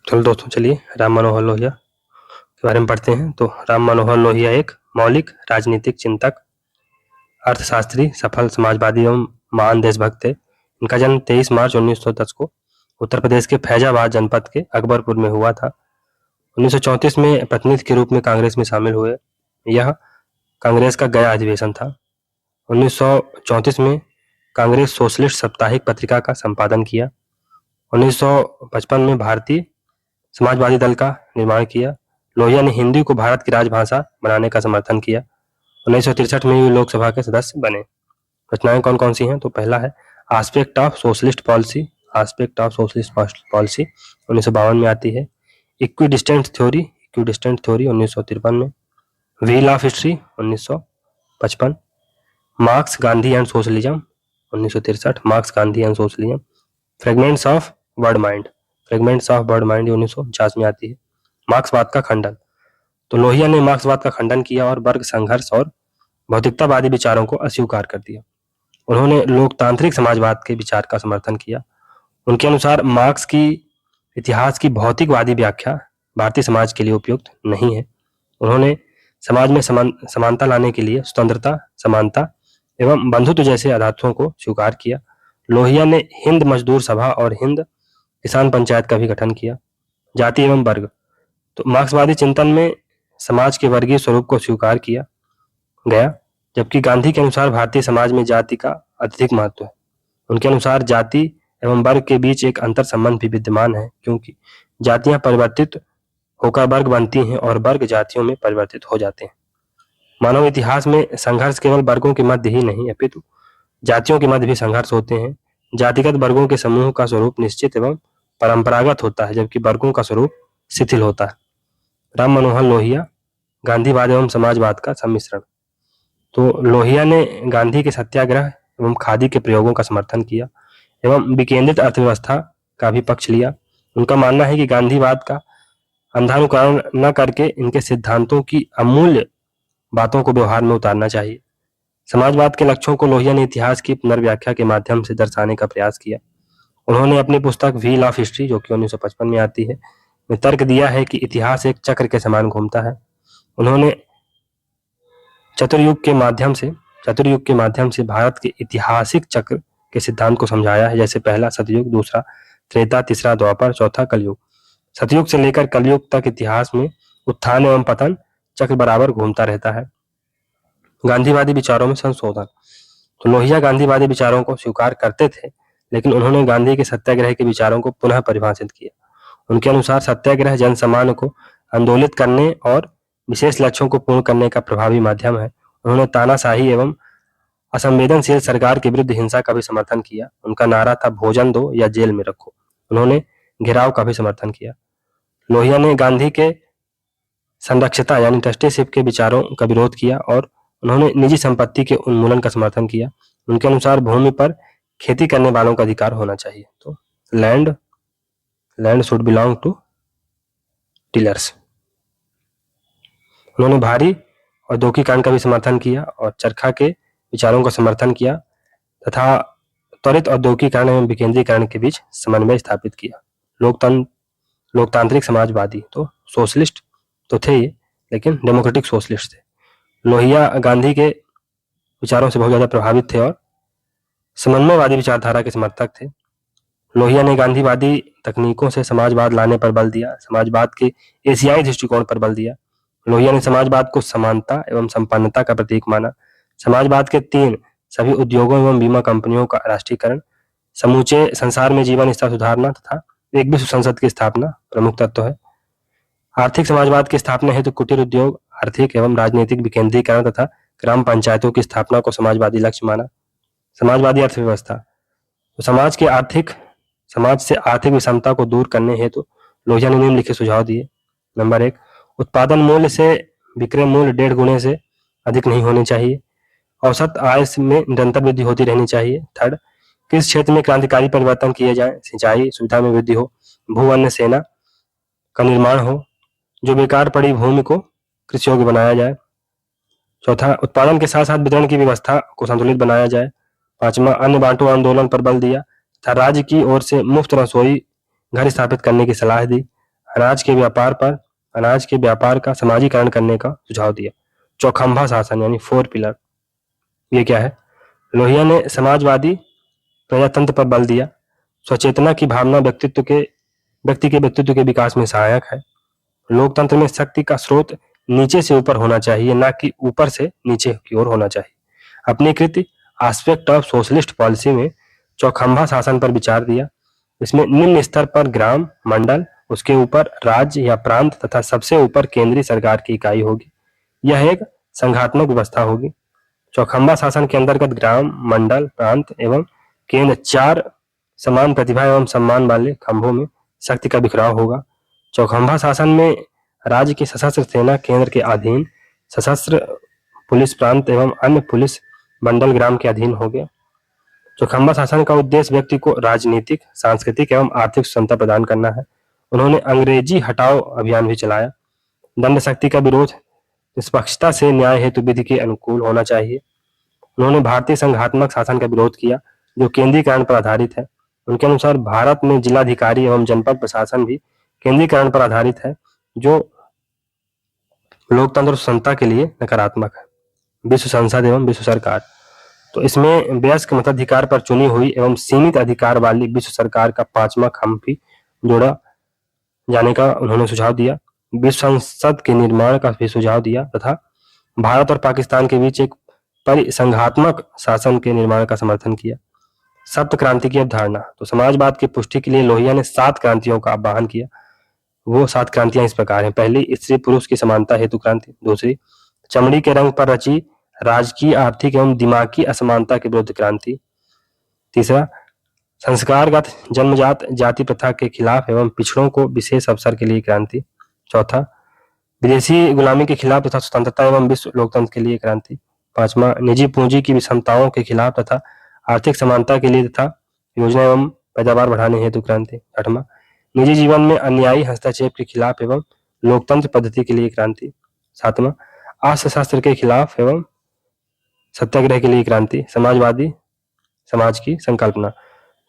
चलो दोस्तों, चलिए राम मनोहर लोहिया के बारे में पढ़ते हैं। तो राम मनोहर लोहिया एक मौलिक राजनीतिक चिंतक, अर्थशास्त्री, सफल समाजवादी एवं महान देशभक्त थे। इनका जन्म 23 मार्च 1910 को उत्तर प्रदेश के फैजाबाद जनपद के अकबरपुर में हुआ था। 1934 में प्रतिनिधि के रूप में कांग्रेस में शामिल हुए। यह कांग्रेस का गया अधिवेशन था। 1934 में कांग्रेस सोशलिस्ट साप्ताहिक पत्रिका का संपादन किया। 1955 में भारतीय समाजवादी दल का निर्माण किया। लोहिया ने हिंदी को भारत की राजभाषा बनाने का समर्थन किया। 1963 में लोकसभा के सदस्य बने। रचनाएं कौन कौन सी हैं? तो पहला है aspect of socialist policy, aspect of socialist policy 1952 में आती है। इक्विडिस्टेंट थ्योरी, इक्विडिस्टेंट थ्योरी 1953 में। Wheel of history 1955। Marks, Gandhi and socialism 1963, marks, Gandhi and socialism. Fragments of word mind, fragments of word mind 1949 में आती है। मार्क्सवाद का खंडन, तो लोहिया ने मार्क्सवाद का खंडन किया और वर्ग संघर्ष और भौतिकतावादी विचारों को अस्वीकार कर दिया। उन्होंने लोकतांत्रिक समाजवाद के विचार का समर्थन किया। उनके अनुसार मार्क्स की इतिहास की भौतिकवादी व्याख्या भारतीय समाज के लिए उपयुक्त नहीं है। उन्होंने समाज में समानता लाने के लिए स्वतंत्रता, समानता एवं बंधुत्व जैसे आदर्शों को स्वीकार किया। लोहिया ने हिंद मजदूर सभा और हिंद किसान पंचायत का भी गठन किया। जाति एवं वर्ग, तो मार्क्सवादी चिंतन में समाज के वर्गीय स्वरूप को स्वीकार किया गया, जबकि गांधी के अनुसार भारतीय समाज में जाति का अत्यधिक महत्व है। उनके अनुसार जाति एवं वर्ग के बीच एक अंतर संबंध भी विद्यमान है, क्योंकि जातियां परिवर्तित होकर वर्ग बनती हैं और वर्ग जातियों में परिवर्तित हो जाते हैं। मानव इतिहास में संघर्ष केवल वर्गों के मध्य ही नहीं अपितु जातियों के मध्य भी संघर्ष होते हैं। जातिगत वर्गों के समूह का स्वरूप निश्चित एवं परंपरागत होता है, जबकि वर्गों का स्वरूप शिथिल होता है। राम मनोहर लोहिया, गांधीवाद एवं समाजवाद का सम्मिश्रण, तो लोहिया ने गांधी के सत्याग्रह एवं खादी के प्रयोगों का समर्थन किया एवं विकेंद्रित अर्थव्यवस्था का भी पक्ष लिया। उनका मानना है कि गांधीवाद का अंधानुकरण न करके इनके सिद्धांतों की अमूल्य बातों को व्यवहार में उतारना चाहिए। समाजवाद के लक्ष्यों को लोहिया ने इतिहास की पुनर्व्याख्या के माध्यम से दर्शाने का प्रयास किया। उन्होंने अपनी पुस्तक व्हील ऑफ हिस्ट्री, जो कि 1955 में आती है, में तर्क दिया है कि इतिहास एक चक्र के समान घूमता है। उन्होंने चतुर्युग के माध्यम से भारत के ऐतिहासिक चक्र के सिद्धांत को समझाया है, जैसे पहला सतयुग, दूसरा त्रेता, तीसरा द्वापर, चौथा कलयुग। सतयुग से लेकर कलयुग तक इतिहास में उत्थान एवं पतन चक्र बराबर घूमता रहता है। गांधीवादी विचारों में संशोधन, तो लोहिया गांधीवादी विचारों को स्वीकार करते थे, लेकिन उन्होंने गांधी के सत्याग्रह के विचारों को पुनः परिभाषित किया। उनके अनुसार सत्याग्रह जनसामान्य को आंदोलित करने और विशेष लक्ष्यों को पूर्ण करने का प्रभावी माध्यम है। उन्होंने तानाशाही एवं असंवेदनशील सरकार के विरुद्ध हिंसा का भी समर्थन किया। उनका नारा था भोजन दो या जेल में रखो। उन्होंने घेराव का भी समर्थन किया। लोहिया ने गांधी के संरक्षता यानी ट्रस्टीशिप के विचारों का विरोध किया और उन्होंने निजी संपत्ति के उन्मूलन का समर्थन किया। उनके अनुसार भूमि पर खेती करने वालों का अधिकार होना चाहिए, तो land should belong to tillers. उन्होंने भारी औद्योगिकीकरण का भी समर्थन किया और चरखा के विचारों का समर्थन किया तथा त्वरित औद्योगिकीकरण एवं विकेंद्रीकरण के बीच समन्वय स्थापित किया। लोकतांत्रिक समाजवादी, तो सोशलिस्ट तो थे ये, लेकिन डेमोक्रेटिक सोशलिस्ट थे। लोहिया गांधी के विचारों से बहुत ज्यादा प्रभावित थे और समन्वयवादी विचारधारा के समर्थक थे। लोहिया ने गांधीवादी तकनीकों से समाजवाद लाने पर बल दिया, समाजवाद के एशियाई दृष्टिकोण पर बल दिया। लोहिया ने समाजवाद को समानता एवं संपन्नता का प्रतीक माना। समाजवाद के 3 सभी उद्योगों एवं बीमा कंपनियों का राष्ट्रीयकरण, समूचे संसार में जीवन स्तर सुधारना तथा एक विश्व संसद की स्थापना प्रमुख तत्व है। आर्थिक समाजवाद की स्थापना हेतु कुटीर उद्योग, आर्थिक एवं राजनीतिक विकेंद्रीकरण तथा ग्राम पंचायतों की स्थापना को समाजवादी लक्ष्य माना। समाजवादी अर्थव्यवस्था, तो समाज से आर्थिक विषमता को दूर करने हेतु लोहिया ने निम्नलिखित सुझाव दिए। नंबर 1, उत्पादन मूल्य से विक्रय मूल्य 1.5 गुने से अधिक नहीं होने चाहिए। औसत आय में निरंतर वृद्धि होती रहनी चाहिए। थर्ड, किस क्षेत्र में क्रांतिकारी परिवर्तन किए जाए, सिंचाई सुविधा में वृद्धि हो, भू अन्य सेना का निर्माण हो, जो बेकार पड़ी भूमि को कृषि योग्य बनाया जाए। चौथा, उत्पादन के साथ साथ वितरण की व्यवस्था को संतुलित बनाया जाए। पांचवा, अन्न बांटो आंदोलन पर बल दिया तथा राज्य की ओर से मुफ्त रसोई घर स्थापित करने की सलाह दी। अनाज के व्यापार का समाजीकरण करने का सुझाव दिया। चौखंभा शासन यानी 4 पिलर, ये क्या है? लोहिया ने समाजवादी प्रजातंत्र पर बल दिया। स्वचेतना की भावना व्यक्ति के व्यक्तित्व के विकास में सहायक है। लोकतंत्र में शक्ति का स्रोत नीचे से ऊपर होना चाहिए, ना कि ऊपर से नीचे की ओर होना चाहिए। अपनी कृति एस्पेक्ट ऑफ सोशलिस्ट पॉलिसी में चौखंभा शासन पर विचार दिया। इसमें निम्न स्तर पर ग्राम, मंडल, उसके ऊपर राज्य या प्रांत तथा सबसे ऊपर केंद्रीय सरकार की इकाई होगी। यह एक संघात्मक व्यवस्था होगी। चौखंबा शासन के अंतर्गत ग्राम, मंडल, प्रांत एवं केंद्र 4 समान प्रतिभा एवं सम्मान वाले खंभों में शक्ति का बिखराव होगा। चौखंबा शासन में राज्य की सशस्त्र सेना केंद्र के अधीन, सशस्त्र पुलिस प्रांत एवं अन्य पुलिस मंडल ग्राम के अधीन हो गया। चौखंबा शासन का उद्देश्य व्यक्ति को राजनीतिक, सांस्कृतिक एवं आर्थिक स्वतंत्रता प्रदान करना है। उन्होंने अंग्रेजी हटाओ अभियान भी चलाया। दंड शक्ति का विरोध निष्पक्षता से न्याय हेतु विधि के अनुकूल होना चाहिए। उन्होंने भारतीय संघात्मक शासन का विरोध किया जो केंद्रीकरण पर आधारित है। उनके अनुसार भारत में जिलाधिकारी एवं जनपद प्रशासन भी केंद्रीकरण पर आधारित है, जो लोकतंत्र और स्वतंत्रता के लिए नकारात्मक है। विश्व संसद एवं विश्व सरकार, तो इसमें वयस्क मताधिकार पर चुनी हुई एवं सीमित अधिकार वाली विश्व सरकार का 5वां खंड भी जोड़ा जाने का उन्होंने सुझाव दिया। विश्व संसद के निर्माण का भी सुझाव दिया तथा भारत और पाकिस्तान के बीच एक परिसंघात्मक शासन के निर्माण का समर्थन किया। सप्त क्रांति की अवधारणा, तो समाजवाद की पुष्टि के लिए लोहिया ने 7 क्रांतियों का आह्वान किया। वो 7 क्रांतियां इस प्रकार हैं। पहली, स्त्री पुरुष की समानता हेतु क्रांति। दूसरी, चमड़ी के रंग पर रची राजकीय, आर्थिक एवं दिमागी असमानता के विरुद्ध क्रांति। तीसरा, संस्कारगत जन्मजात जाति प्रथा के खिलाफ एवं पिछड़ों को विशेष अवसर के लिए क्रांति। चौथा, विदेशी गुलामी के खिलाफ तथा स्वतंत्रता एवं विश्व लोकतंत्र के लिए क्रांति। 5वां, निजी पूंजी की विषमताओं के खिलाफ तथा आर्थिक समानता के लिए तथा योजना एवं पैदावार बढ़ाने हेतु क्रांति। 8वां, निजी जीवन में अन्यायी हस्तक्षेप के खिलाफ एवं लोकतंत्र पद्धति के लिए क्रांति। 7वां, अर्थशास्त्र के खिलाफ एवं सत्याग्रह के लिए क्रांति। समाजवादी समाज की संकल्पना,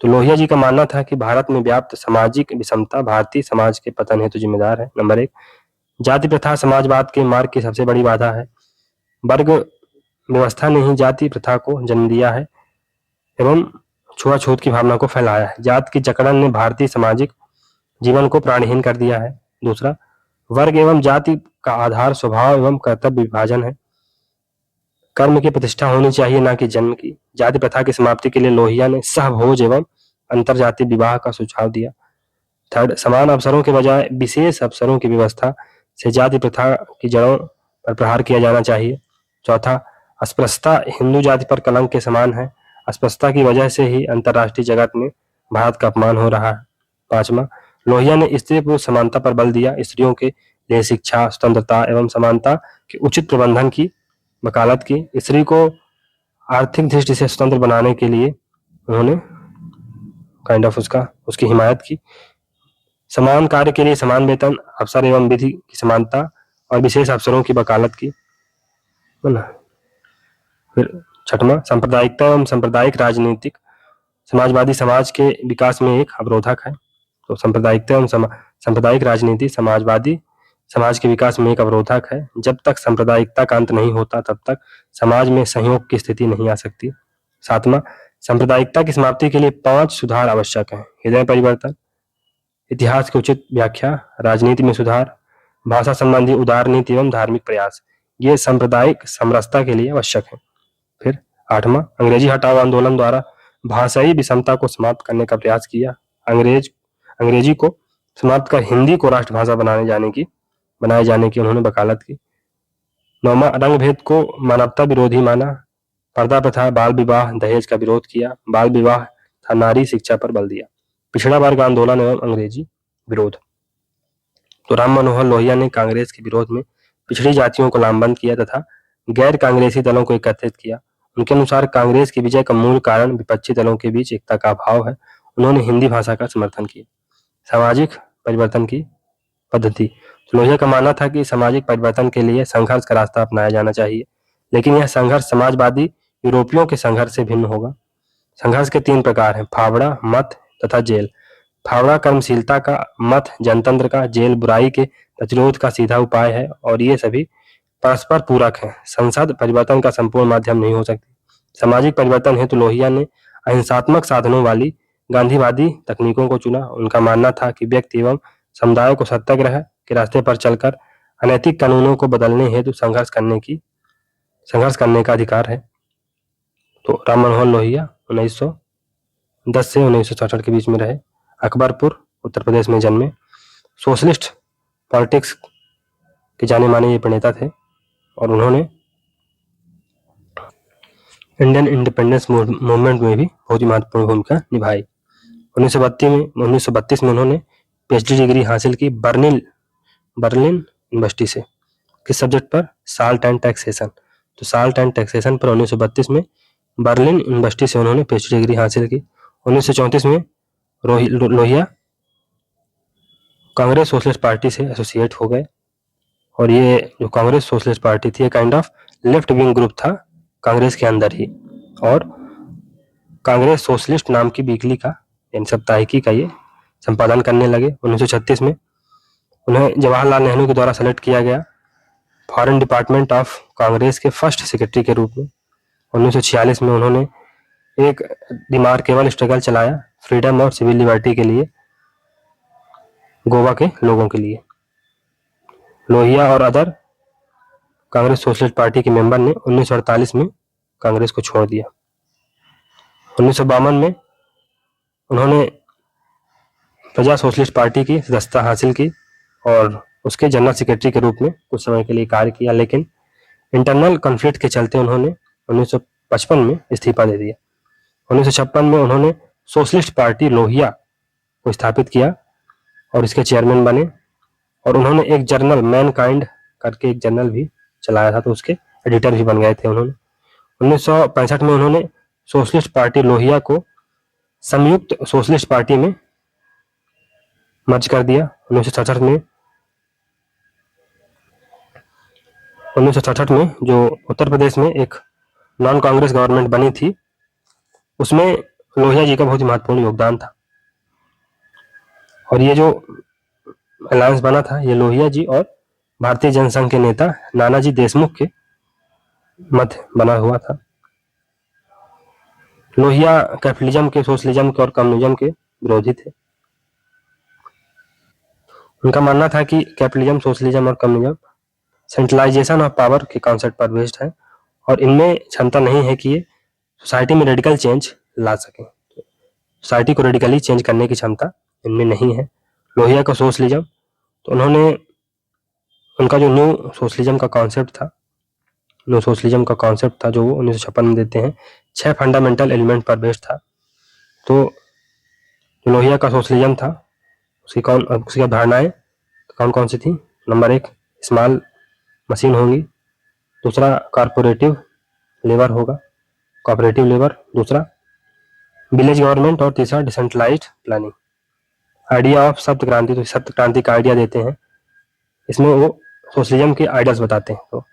तो लोहिया जी का मानना था कि भारत में व्याप्त सामाजिक विषमता भारतीय समाज के पतन हेतु जिम्मेदार है। नंबर 1, जाति प्रथा समाजवाद के मार्ग की सबसे बड़ी बाधा है। वर्ग व्यवस्था ने ही जाति प्रथा को जन्म दिया है एवं छुआछूत की भावना को फैलाया है। जात की जकड़न ने भारतीय सामाजिक जीवन को प्राणहीन कर दिया है। दूसरा, वर्ग एवं जाति का आधार स्वभाव एवं कर्तव्य विभाजन है। कर्म की प्रतिष्ठा होनी चाहिए, ना कि जन्म की। जाति प्रथा की समाप्ति के लिए लोहिया ने सहभोज एवं अंतरजातीय विवाह का सुझाव दिया। थर्ड, समान अवसरों के बजाय विशेष अवसरों की व्यवस्था से जाति प्रथा की जड़ों पर प्रहार किया जाना चाहिए। चौथा, अस्पृश्यता हिंदू जाति पर कलंक के समान है। अस्पृश्यता की वजह से ही अंतर्राष्ट्रीय जगत में भारत का अपमान हो रहा है। 5वां, लोहिया ने स्त्री पुरुष समानता पर बल दिया। स्त्रियों के लिए शिक्षा, स्वतंत्रता एवं समानता के उचित प्रबंधन की वकालत की। स्त्री को आर्थिक दृष्टि से स्वतंत्र बनाने के लिए उन्होंने उसकी हिमायत की। समान कार्य के लिए समान वेतन, अवसर एवं विधि की समानता और विशेष अवसरों की वकालत की। फिर 6वां, सांप्रदायिकता एवं सांप्रदायिक राजनीतिक समाजवादी समाज के विकास में एक अवरोधक है। तो सांप्रदायिकता एवं सांप्रदायिक राजनीति समाजवादी समाज के विकास में एक अवरोधक है। जब तक सांप्रदायिकता का अंत नहीं होता तब तक समाज में संयोग की स्थिति नहीं आ सकती। 7वां, सांप्रदायिकता की समाप्ति के लिए 5 सुधार आवश्यक हैं। हृदय परिवर्तन, इतिहास की उचित व्याख्या, राजनीति में सुधार, भाषा संबंधी उदार नीति एवं धार्मिक प्रयास, ये सांप्रदायिक समरसता के लिए आवश्यक है। फिर 8वां, अंग्रेजी हटाओ आंदोलन द्वारा भाषाई विषमता को समाप्त करने का प्रयास किया। अंग्रेजी को समाप्त कर हिंदी को राष्ट्रभाषा बनाए जाने की उन्होंने वकालत की। 9वां, रंग भेद को मानवता विरोधी माना। पर्दा प्रथा, बाल विवाह, दहेज का विरोध किया। बाल विवाह तथा नारी शिक्षा पर बल दिया। पिछड़ा वर्ग आंदोलन एवं अंग्रेजी विरोध, तो राम मनोहर लोहिया ने कांग्रेस के विरोध में पिछड़ी जातियों को लामबंद किया तथा गैर कांग्रेसी दलों को एकत्रित किया। उनके अनुसार कांग्रेस की विजय का मूल कारण विपक्षी दलों के बीच एकता का अभाव है। उन्होंने हिंदी भाषा का समर्थन किया। सामाजिक परिवर्तन की पद्धति, लोहिया का मानना था कि सामाजिक परिवर्तन के लिए संघर्ष का रास्ता अपनाया जाना चाहिए, लेकिन यह संघर्ष समाजवादी यूरोपियों के संघर्ष से भिन्न होगा। संघर्ष के 3 प्रकार हैं, फावड़ा, मत तथा जेल। फावड़ा कर्मशीलता का मत जनतंत्र का, जेल बुराई के प्रतिरोध का सीधा उपाय है और ये सभी परस्पर पूरक हैं। संसद परिवर्तन का संपूर्ण माध्यम नहीं हो सकती। सामाजिक परिवर्तन हेतु लोहिया ने अहिंसात्मक साधनों वाली गांधीवादी तकनीकों को चुना। उनका मानना था कि व्यक्ति एवं समुदाय को सत्याग्रह के रास्ते पर चलकर अनैतिक कानूनों को बदलने हेतु संघर्ष करने का अधिकार है। तो राम मनोहर लोहिया 1910 से 1967 के बीच में रहे। अकबरपुर उत्तर प्रदेश में जन्मे। सोशलिस्ट पॉलिटिक्स के जाने माने ये प्रणेता थे और उन्होंने इंडियन इंडिपेंडेंस मूवमेंट में भी बहुत ही महत्वपूर्ण भूमिका निभाई। 1932 में उन्होंने पीएचडी डिग्री हासिल की बर्लिन यूनिवर्सिटी से। किस सब्जेक्ट पर? Salt and taxation. तो साल्ट एंड टैक्सेशन पर 1932 में बर्लिन यूनिवर्सिटी से उन्होंने पीएचडी डिग्री हासिल की। 1934 में लोहिया कांग्रेस सोशलिस्ट पार्टी से एसोसिएट हो गए और ये जो कांग्रेस सोशलिस्ट पार्टी थी, kind of left wing group था कांग्रेस के अंदर ही, और कांग्रेस सोशलिस्ट नाम की वीकली का यानी साप्ताहिकी का ये संपादन करने लगे। 1936 में उन्हें जवाहरलाल नेहरू के द्वारा सेलेक्ट किया गया फॉरेन डिपार्टमेंट ऑफ कांग्रेस के फर्स्ट सेक्रेटरी के रूप में। 1946 में उन्होंने एक रिमार्केबल स्ट्रगल चलाया फ्रीडम और सिविल लिबर्टी के लिए, गोवा के लोगों के लिए। लोहिया और अदर कांग्रेस सोशलिस्ट पार्टी के मेंबर ने 1948 में कांग्रेस को छोड़ दिया। 1952 में उन्होंने प्रजा सोशलिस्ट पार्टी की सदस्यता हासिल की और उसके जनरल सेक्रेटरी के रूप में कुछ समय के लिए कार्य किया, लेकिन इंटरनल कॉन्फ्लिक्ट के चलते उन्होंने 1955 में इस्तीफा दे दिया। 1956 में उन्होंने सोशलिस्ट पार्टी लोहिया को स्थापित किया और इसके चेयरमैन बने और उन्होंने एक जर्नल मैनकाइंड करके एक जर्नल भी चलाया था, तो उसके एडिटर भी बन गए थे उन्होंने। 1965 में उन्होंने सोशलिस्ट पार्टी लोहिया को संयुक्त सोशलिस्ट पार्टी में मर्ज कर दिया। 1967 में जो उत्तर प्रदेश में एक नॉन कांग्रेस गवर्नमेंट बनी थी, उसमें लोहिया जी का बहुत ही महत्वपूर्ण योगदान था और ये जो अलायंस बना था ये लोहिया जी और भारतीय जनसंघ के नेता नानाजी देशमुख के मध्य बना हुआ था। लोहिया कैपिटलिज्म के, सोशलिज्म के और कम्युनिज्म के विरोधी थे। उनका मानना था कि कैपिटलिज्म, सोशलिज्म और कम्युनिज्म सेंट्रलाइजेशन ऑफ पावर के कॉन्सेप्ट पर बेस्ड है और इनमें क्षमता नहीं है कि ये सोसाइटी में रेडिकल चेंज ला सके। सोसाइटी को रेडिकली चेंज करने की क्षमता इनमें नहीं है। लोहिया का सोशलिज्म, तो उनका जो न्यू सोशलिज्म का कॉन्सेप्ट था जो वो 1956 में देते हैं, 6 फंडामेंटल एलिमेंट पर बेस्ड था। तो लोहिया का सोशलिज्म था, उसकी अवधारणाएं कौन कौन सी थी? नंबर 1 स्मॉल मशीन होगी, दूसरा कॉर्पोरेटिव लेबर होगा, कोऑपरेटिव लेबर, दूसरा विलेज गवर्नमेंट और तीसरा डिसेंट्रलाइज्ड प्लानिंग। आइडिया ऑफ सप्त क्रांति, तो सप्त क्रांति का आइडिया देते हैं, इसमें वो सोशलिज्म के आइडियाज बताते हैं। तो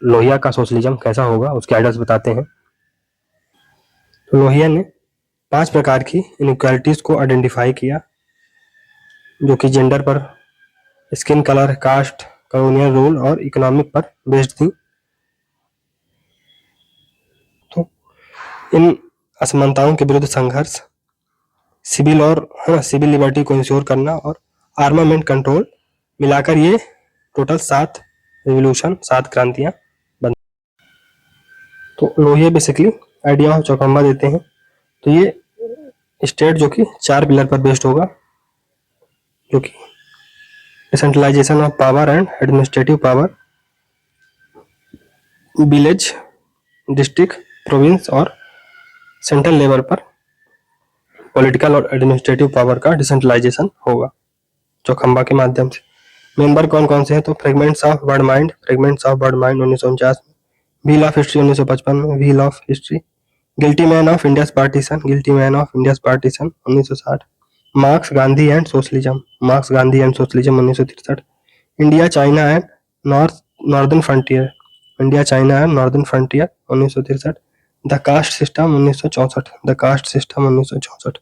लोहिया का सोशलिज्म कैसा होगा उसके आइडियाज बताते हैं। तो लोहिया ने 5 प्रकार की इनइक्वालिटीज को आइडेंटिफाई किया जो कि जेंडर पर, skin colour, caste, colonial rule और इकोनॉमिक पर बेस्ड थी। तो इन असमानताओं के विरुद्ध संघर्ष, सिविल लिबर्टी को इंश्योर करना और आर्मामेंट कंट्रोल मिलाकर ये टोटल 7 रिवॉल्यूशन, 7 क्रांतियां बन। तो Lohia basically idea of Chaukhamba देते हैं। तो ये स्टेट जो कि 4 पिलर पर बेस्ड होगा, जो कि decentralisation of power and administrative power, village, district, province और सेंट्रल लेवल पर पॉलिटिकल और एडमिनिस्ट्रेटिव पावर का डिसेंट्रलाइजेशन होगा चौखंबा के माध्यम से। मेंबर कौन कौन से हैं? तो फ्रेगमेंट्स ऑफ वर्ल्ड माइंड 1949 में, व्हील ऑफ हिस्ट्री 1955 में, wheel of history, guilty man of India's partition 1960, marks, Gandhi and socialism 1963, India China and northern frontier 1963, the caste system 1964,